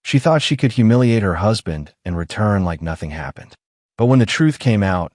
She thought she could humiliate her husband and return like nothing happened. But when the truth came out,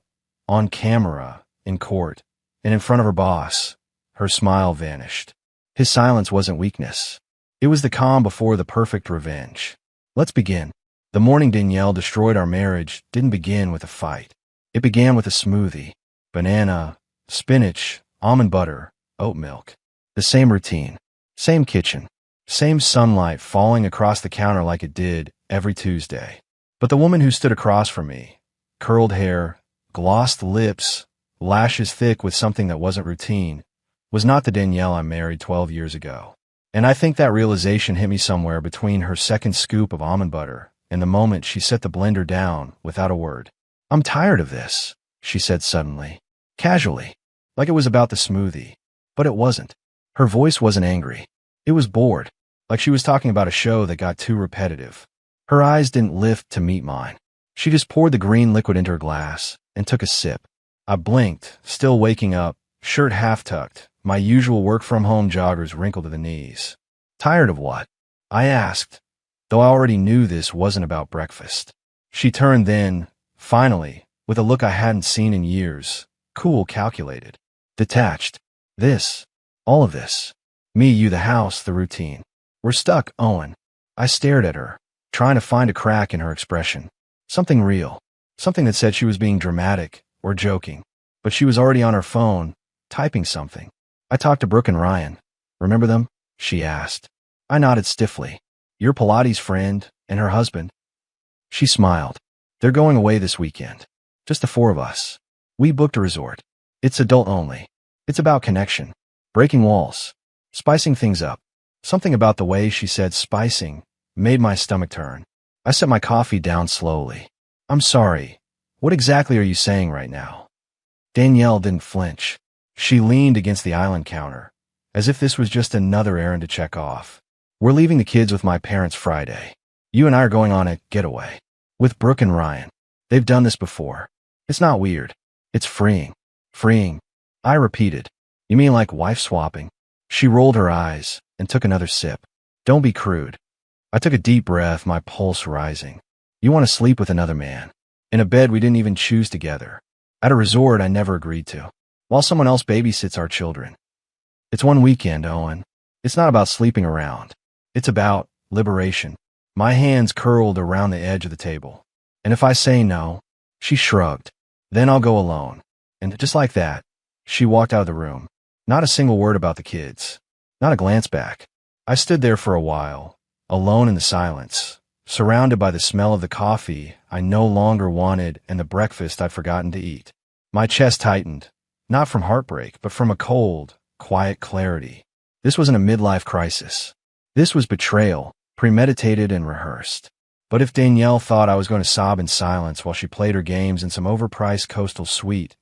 on camera, in court, and in front of her boss, her smile vanished. His silence wasn't weakness. It was the calm before the perfect revenge. Let's begin. The morning Danielle destroyed our marriage didn't begin with a fight. It began with a smoothie. Banana, spinach, almond butter, oat milk. The same routine. Same kitchen. Same sunlight falling across the counter like it did every Tuesday. But the woman who stood across from me, curled hair, glossed lips, lashes thick with something that wasn't routine, was not the Danielle I married 12 years ago. And I think that realization hit me somewhere between her second scoop of almond butter and the moment she set the blender down without a word. "I'm tired of this," she said suddenly, casually, like it was about the smoothie. But it wasn't. Her voice wasn't angry. It was bored, like she was talking about a show that got too repetitive. Her eyes didn't lift to meet mine. She just poured the green liquid into her glass and took a sip. I blinked, still waking up, shirt half-tucked, my usual work-from-home joggers wrinkled to the knees. "Tired of what?" I asked, though I already knew this wasn't about breakfast. She turned then, finally, with a look I hadn't seen in years, cool, calculated, detached. "This, all of this. Me, you, the house, the routine. We're stuck, Owen." I stared at her, trying to find a crack in her expression. Something real. Something that said she was being dramatic or joking. But she was already on her phone, typing something. "I talked to Brooke and Ryan. Remember them?" she asked. I nodded stiffly. "Your Pilates friend and her husband?" She smiled. "They're going away this weekend. Just the four of us. We booked a resort. It's adult only. It's about connection. Breaking walls. Spicing things up." Something about the way she said spicing made my stomach turn. I set my coffee down slowly. "I'm sorry. What exactly are you saying right now?" Danielle didn't flinch. She leaned against the island counter, as if this was just another errand to check off. "We're leaving the kids with my parents Friday. You and I are going on a getaway. With Brooke and Ryan. They've done this before. It's not weird. It's freeing." "Freeing?" I repeated. "You mean like wife swapping?" She rolled her eyes and took another sip. "Don't be crude." I took a deep breath, my pulse rising. "You want to sleep with another man. In a bed we didn't even choose together. At a resort I never agreed to. While someone else babysits our children. It's one weekend, Owen. It's not about sleeping around. It's about liberation." My hands curled around the edge of the table. "And if I say no?" She shrugged. "Then I'll go alone." And just like that, she walked out of the room. Not a single word about the kids. Not a glance back. I stood there for a while, alone in the silence, surrounded by the smell of the coffee I no longer wanted and the breakfast I'd forgotten to eat. My chest tightened, not from heartbreak, but from a cold, quiet clarity. This wasn't a midlife crisis. This was betrayal, premeditated and rehearsed. But if Danielle thought I was going to sob in silence while she played her games in some overpriced coastal suite,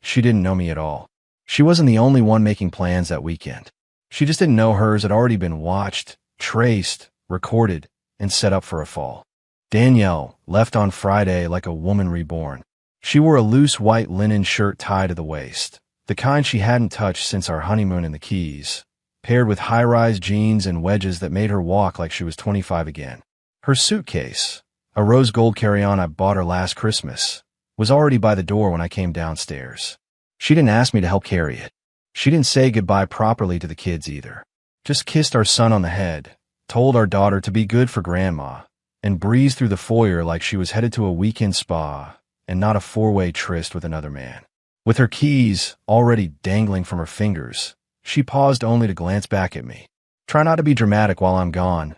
she didn't know me at all. She wasn't the only one making plans that weekend. She just didn't know hers had already been watched, traced, recorded, and set up for a fall. Danielle left on Friday like a woman reborn. She wore a loose white linen shirt tied to the waist, the kind she hadn't touched since our honeymoon in the Keys, paired with high-rise jeans and wedges that made her walk like she was 25 again. Her suitcase, a rose gold carry-on I bought her last Christmas, was already by the door when I came downstairs. She didn't ask me to help carry it. She didn't say goodbye properly to the kids either. Just kissed our son on the head, told our daughter to be good for grandma, and breezed through the foyer like she was headed to a weekend spa and not a four-way tryst with another man. With her keys already dangling from her fingers, she paused only to glance back at me. "Try not to be dramatic while I'm gone,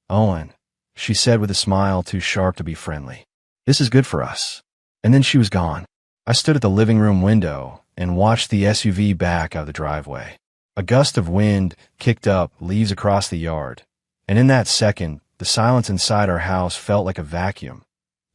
Owen," she said with a smile too sharp to be friendly. "This is good for us." And then she was gone. I stood at the living room window and watched the SUV back out of the driveway. A gust of wind kicked up leaves across the yard, and in that second, the silence inside our house felt like a vacuum,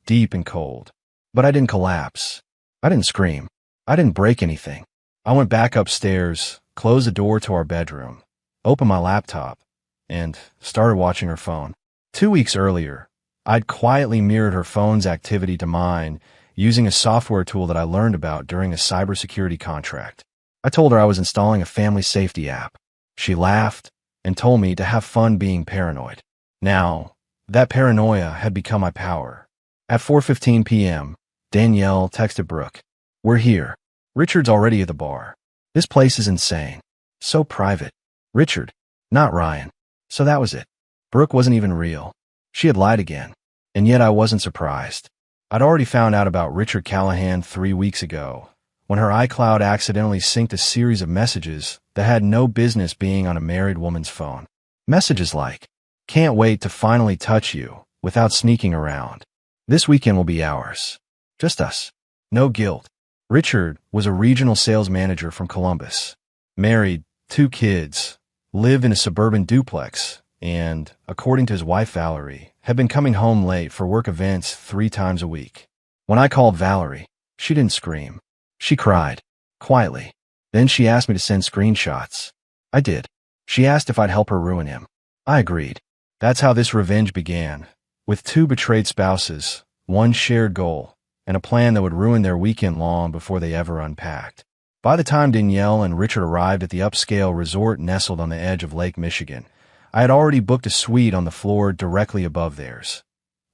deep and cold. But I didn't collapse. I didn't scream. I didn't break anything. I went back upstairs, closed the door to our bedroom, opened my laptop, and started watching her phone. 2 weeks earlier, I'd quietly mirrored her phone's activity to mine using a software tool that I learned about during a cybersecurity contract. I told her I was installing a family safety app. She laughed and told me to have fun being paranoid. Now, That paranoia had become my power. At 4:15 p.m., Danielle texted Brooke. "We're here. Richard's already at the bar. This place is insane. So private. Richard, not Ryan." So that was it. Brooke wasn't even real. She had lied again. And yet I wasn't surprised. I'd already found out about Richard Callahan 3 weeks ago, when her iCloud accidentally synced a series of messages that had no business being on a married woman's phone. Messages like, "Can't wait to finally touch you," without sneaking around. "This weekend will be ours. Just us. No guilt." Richard was a regional sales manager from Columbus. Married, 2 kids, lived in a suburban duplex, and, according to his wife Valerie, had been coming home late for work events 3 times a week. When I called Valerie, she didn't scream. She cried, quietly. Then she asked me to send screenshots. I did. She asked if I'd help her ruin him. I agreed. That's how this revenge began, with 2 betrayed spouses, 1 shared goal, and a plan that would ruin their weekend long before they ever unpacked. By the time Danielle and Richard arrived at the upscale resort nestled on the edge of Lake Michigan, I had already booked a suite on the floor directly above theirs,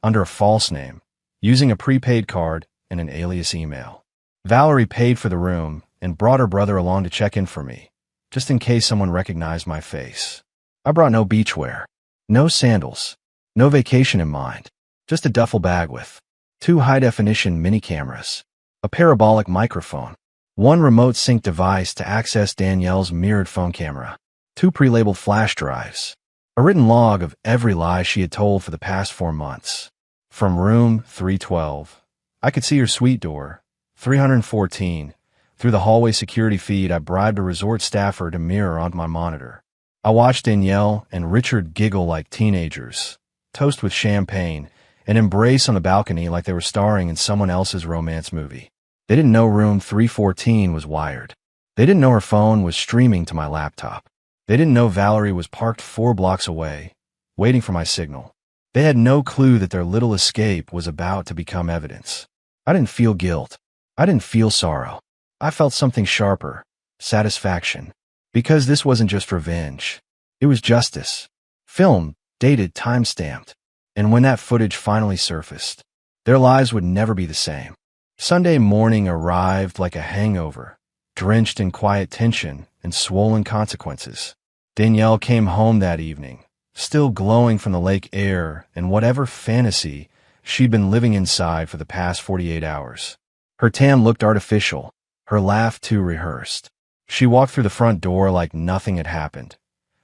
under a false name, using a prepaid card and an alias email. Valerie paid for the room and brought her brother along to check in for me, just in case someone recognized my face. I brought no beachwear, no sandals, no vacation in mind, just a duffel bag with 2 high-definition mini cameras, a parabolic microphone, 1 remote sync device to access Danielle's mirrored phone camera, 2 pre-labeled flash drives, a written log of every lie she had told for the past 4 months. From room 312, I could see her suite door, 314. Through the hallway security feed, I bribed a resort staffer to mirror onto my monitor. I watched Danielle and Richard giggle like teenagers, toast with champagne, and embrace on the balcony like they were starring in someone else's romance movie. They didn't know room 314 was wired. They didn't know her phone was streaming to my laptop. They didn't know Valerie was parked 4 blocks away, waiting for my signal. They had no clue that their little escape was about to become evidence. I didn't feel guilt. I didn't feel sorrow. I felt something sharper, satisfaction. Because this wasn't just revenge. It was justice. Filmed, dated, time-stamped. And when that footage finally surfaced, their lives would never be the same. Sunday morning arrived like a hangover, drenched in quiet tension and swollen consequences. Danielle came home that evening, still glowing from the lake air and whatever fantasy she'd been living inside for the past 48 hours. Her tan looked artificial, her laugh too rehearsed. She walked through the front door like nothing had happened,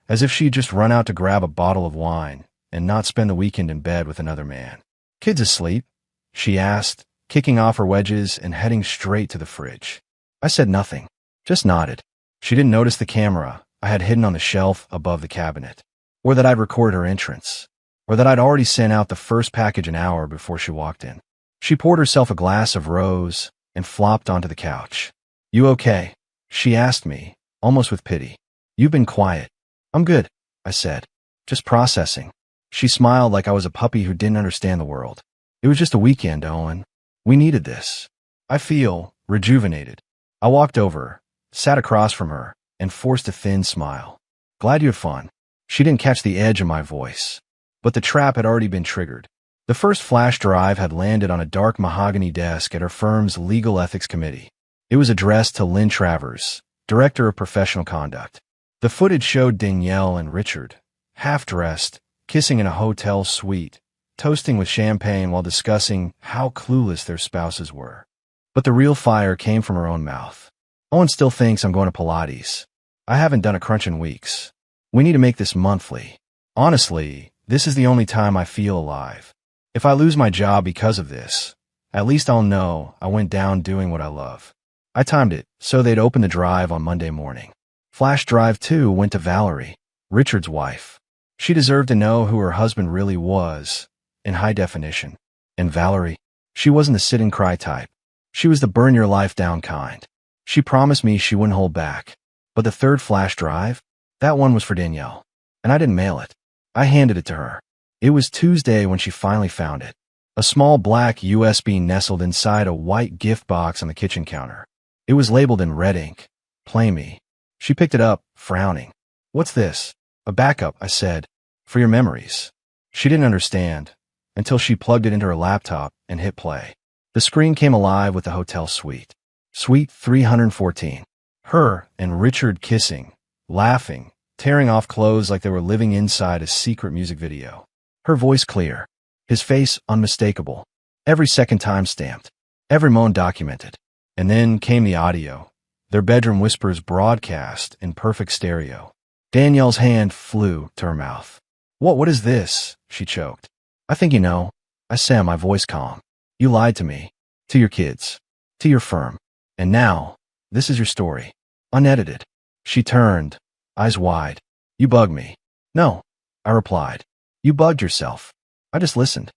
as if she'd just run out to grab a bottle of wine and not spend the weekend in bed with another man. "Kids asleep?" she asked, kicking off her wedges and heading straight to the fridge. I said nothing, just nodded. She didn't notice the camera I had hidden on the shelf above the cabinet, or that I'd recorded her entrance, or that I'd already sent out the first package an hour before she walked in. She poured herself a glass of rose and flopped onto the couch. "You okay?" she asked me, almost with pity. "You've been quiet." "I'm good," I said. "Just processing." She smiled like I was a puppy who didn't understand the world. "It was just a weekend, Owen. We needed this." I feel rejuvenated. I walked over, sat across from her, and forced a thin smile. "Glad you had fun." She didn't catch the edge of my voice, but the trap had already been triggered. The first flash drive had landed on a dark mahogany desk at her firm's legal ethics committee. It was addressed to Lynn Travers, Director of Professional Conduct. The footage showed Danielle and Richard, half-dressed, kissing in a hotel suite, toasting with champagne while discussing how clueless their spouses were. But the real fire came from her own mouth. "Owen still thinks I'm going to Pilates. I haven't done a crunch in weeks. We need to make this monthly. Honestly, this is the only time I feel alive. If I lose my job because of this, at least I'll know I went down doing what I love." I timed it so they'd open the drive on Monday morning. Flash drive 2 went to Valerie, Richard's wife. She deserved to know who her husband really was, in high definition. And Valerie, she wasn't the sit and cry type. She was the burn your life down kind. She promised me she wouldn't hold back. But the third flash drive, that one was for Danielle. And I didn't mail it. I handed it to her. It was Tuesday when she finally found it. A small black USB nestled inside a white gift box on the kitchen counter. It was labeled in red ink, "Play Me." She picked it up, frowning. "What's this?" "A backup," I said. "For your memories." She didn't understand until she plugged it into her laptop and hit play. The screen came alive with the hotel suite. Suite 314. Her and Richard kissing, laughing, tearing off clothes like they were living inside a secret music video. Her voice clear, his face unmistakable, every second time-stamped, every moment documented. And then came the audio, their bedroom whispers broadcast in perfect stereo. Danielle's hand flew to her mouth. What is this?" she choked. "I think you know," I said, my voice calm. "You lied to me, to your kids, to your firm. And now, this is your story. Unedited." She turned, eyes wide. "You bugged me." "No," I replied. "You bugged yourself. I just listened."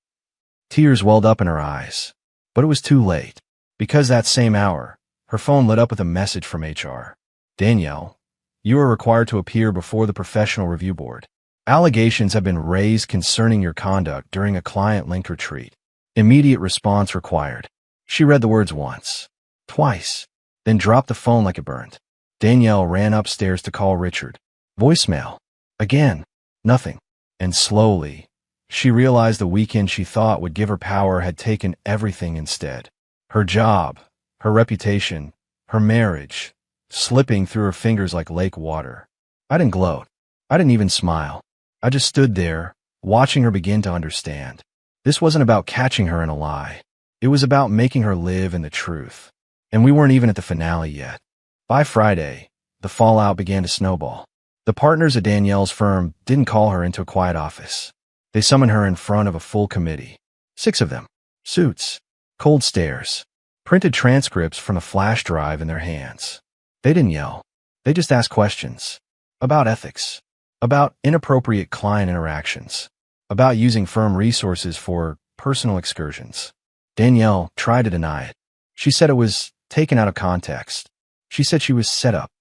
Tears welled up in her eyes. But it was too late. Because that same hour, her phone lit up with a message from HR. "Danielle, you are required to appear before the professional review board. Allegations have been raised concerning your conduct during a client-linked retreat. Immediate response required." She read the words once, twice, then dropped the phone like it burned. Danielle ran upstairs to call Richard. Voicemail. Again, nothing. And slowly, she realized the weekend she thought would give her power had taken everything instead. Her job, her reputation, her marriage, slipping through her fingers like lake water. I didn't gloat. I didn't even smile. I just stood there, watching her begin to understand. This wasn't about catching her in a lie. It was about making her live in the truth. And we weren't even at the finale yet. By Friday, the fallout began to snowball. The partners at Danielle's firm didn't call her into a quiet office. They summoned her in front of a full committee. 6 of them. Suits. Cold stares. Printed transcripts from a flash drive in their hands. They didn't yell. They just asked questions. About ethics. About inappropriate client interactions. About using firm resources for personal excursions. Danielle tried to deny it. She said it was taken out of context. She said she was set up.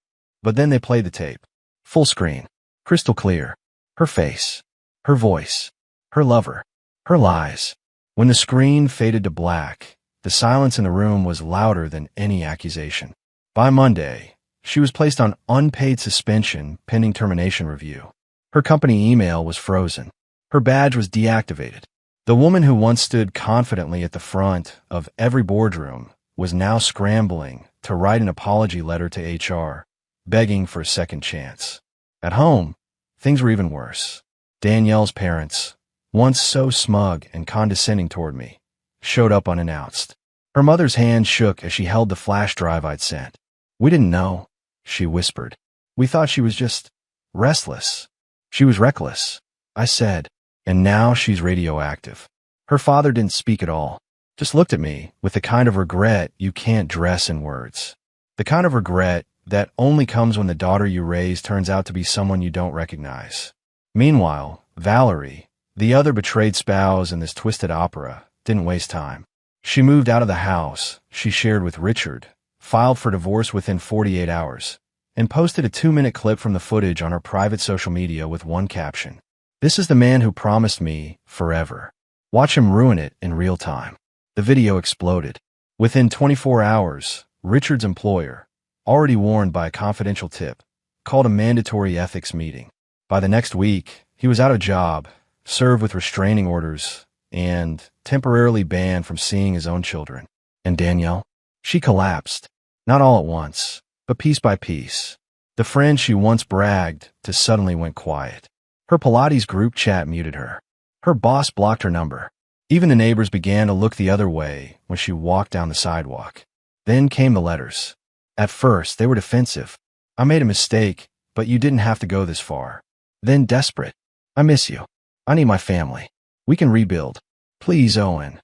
But then they played the tape. Full screen. Crystal clear. Her face. Her voice. Her lover. Her lies. When the screen faded to black, the silence in the room was louder than any accusation. By Monday, she was placed on unpaid suspension pending termination review. Her company email was frozen. Her badge was deactivated. The woman who once stood confidently at the front of every boardroom was now scrambling to write an apology letter to HR, begging for a second chance. At home, things were even worse. Danielle's parents, once so smug and condescending toward me, showed up unannounced. Her mother's hand shook as she held the flash drive I'd sent. "We didn't know," she whispered. "We thought she was just restless. She was reckless," I said. "And now she's radioactive." Her father didn't speak at all, just looked at me with the kind of regret you can't dress in words. The kind of regret that only comes when the daughter you raise turns out to be someone you don't recognize. Meanwhile, Valerie, the other betrayed spouse in this twisted opera, didn't waste time. She moved out of the house she shared with Richard, filed for divorce within 48 hours, and posted a 2-minute clip from the footage on her private social media with one caption. "This is the man who promised me forever. Watch him ruin it in real time." The video exploded. Within 24 hours, Richard's employer, already warned by a confidential tip, called a mandatory ethics meeting. By the next week, he was out of job, served with restraining orders, and temporarily banned from seeing his own children. And Danielle? She collapsed. Not all at once, but piece by piece. The friend she once bragged to suddenly went quiet. Her Pilates group chat muted her. Her boss blocked her number. Even the neighbors began to look the other way when she walked down the sidewalk. Then came the letters. At first, they were defensive. "I made a mistake, but you didn't have to go this far." Then desperate. "I miss you. I need my family. We can rebuild. Please, Owen."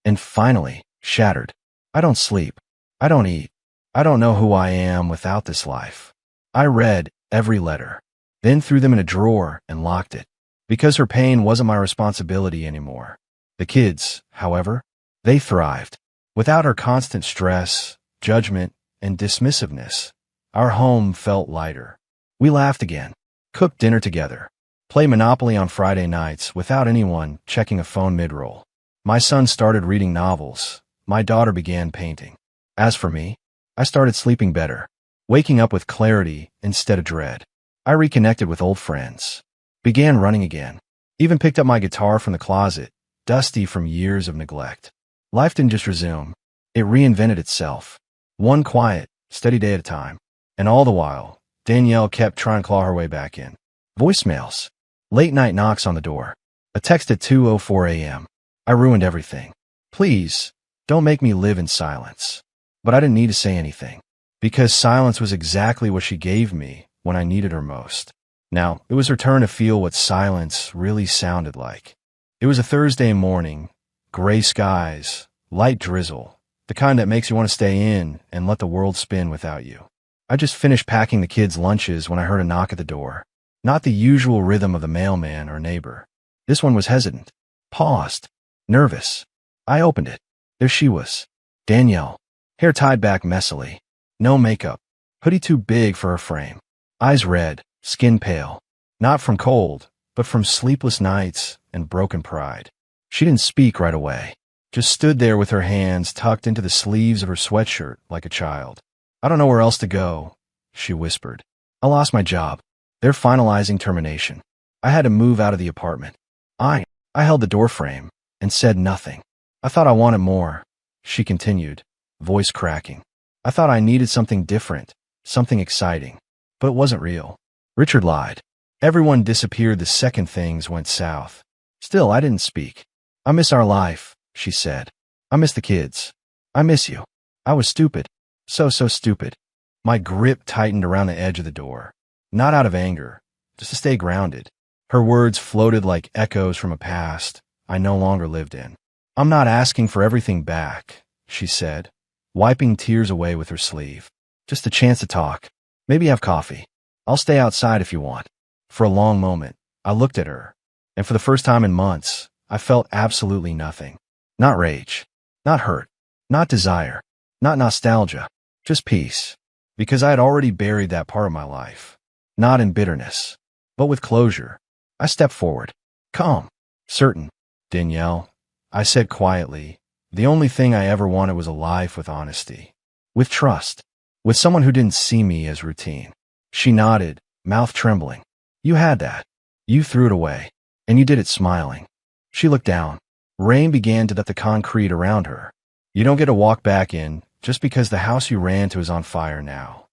And finally, shattered. "I don't sleep. I don't eat. I don't know who I am without this life." I read every letter, then threw them in a drawer and locked it, because her pain wasn't my responsibility anymore. The kids, however, they thrived. Without her constant stress, judgment, and dismissiveness, our home felt lighter. We laughed again, cooked dinner together, played Monopoly on Friday nights without anyone checking a phone mid-roll. My son started reading novels. My daughter began painting. As for me, I started sleeping better, waking up with clarity instead of dread. I reconnected with old friends, began running again, Even picked up my guitar from the closet, dusty from years of neglect. Life didn't just resume. It reinvented itself. One quiet, steady day at a time. And all the while, Danielle kept trying to claw her way back in. Voicemails. Late night knocks on the door. A text at 2:04 a.m. I ruined everything. Please, don't make me live in silence. But I didn't need to say anything. Because silence was exactly what she gave me when I needed her most. Now, it was her turn to feel what silence really sounded like. It was a Thursday morning, gray skies, light drizzle, the kind that makes you want to stay in and let the world spin without you. I just finished packing the kids' lunches when I heard a knock at the door. Not the usual rhythm of the mailman or neighbor. This one was hesitant, paused, nervous. I opened it. There she was, Danielle, hair tied back messily, no makeup, hoodie too big for her frame, eyes red, skin pale, not from cold, but from sleepless nights and broken pride. She didn't speak right away, just stood there with her hands tucked into the sleeves of her sweatshirt like a child. I don't know where else to go, she whispered. I lost my job. They're finalizing termination. I had to move out of the apartment. I held the doorframe and said nothing. I thought I wanted more, she continued, voice cracking. I thought I needed something different, something exciting. But it wasn't real. Richard lied. Everyone disappeared the second things went south. Still, I didn't speak. I miss our life, she said. I miss the kids. I miss you. I was stupid. So stupid. My grip tightened around the edge of the door. Not out of anger, just to stay grounded. Her words floated like echoes from a past I no longer lived in. I'm not asking for everything back, she said, wiping tears away with her sleeve. Just a chance to talk. Maybe have coffee. I'll stay outside if you want. For a long moment, I looked at her, and for the first time in months, I felt absolutely nothing. Not rage, not hurt, not desire, not nostalgia, just peace. Because I had already buried that part of my life. Not in bitterness, but with closure. I stepped forward, calm, certain. Danielle, I said quietly, the only thing I ever wanted was a life with honesty, with trust, with someone who didn't see me as routine. She nodded, mouth trembling. You had that. You threw it away, and you did it smiling. She looked down. Rain began to dust the concrete around her. You don't get to walk back in just because the house you ran to is on fire now.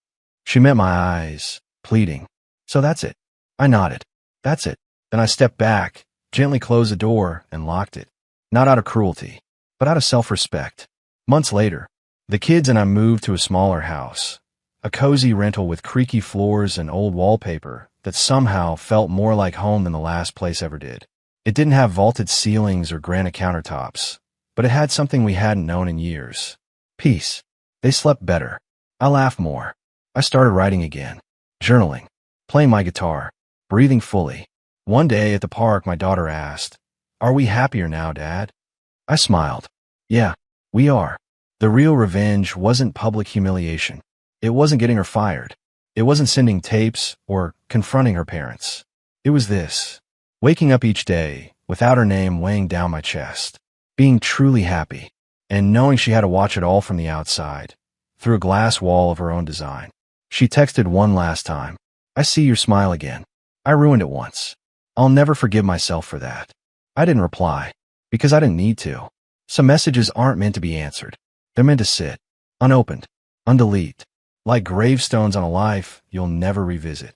She met my eyes, pleading. So that's it. I nodded. That's it. Then I stepped back, gently closed the door, and locked it. Not out of cruelty, but out of self-respect. Months later, the kids and I moved to a smaller house, a cozy rental with creaky floors and old wallpaper that somehow felt more like home than the last place ever did. It didn't have vaulted ceilings or granite countertops, but it had something we hadn't known in years. Peace. They slept better. I laughed more. I started writing again, journaling, playing my guitar, breathing fully. One day at the park, my daughter asked, "Are we happier now, Dad?" I smiled. Yeah, we are. The real revenge wasn't public humiliation. It wasn't getting her fired. It wasn't sending tapes or confronting her parents. It was this, waking up each day without her name weighing down my chest, being truly happy, and knowing she had to watch it all from the outside, through a glass wall of her own design. She texted one last time. I see your smile again. I ruined it once. I'll never forgive myself for that. I didn't reply, because I didn't need to. Some messages aren't meant to be answered. They're meant to sit, unopened, undelete, like gravestones on a life you'll never revisit.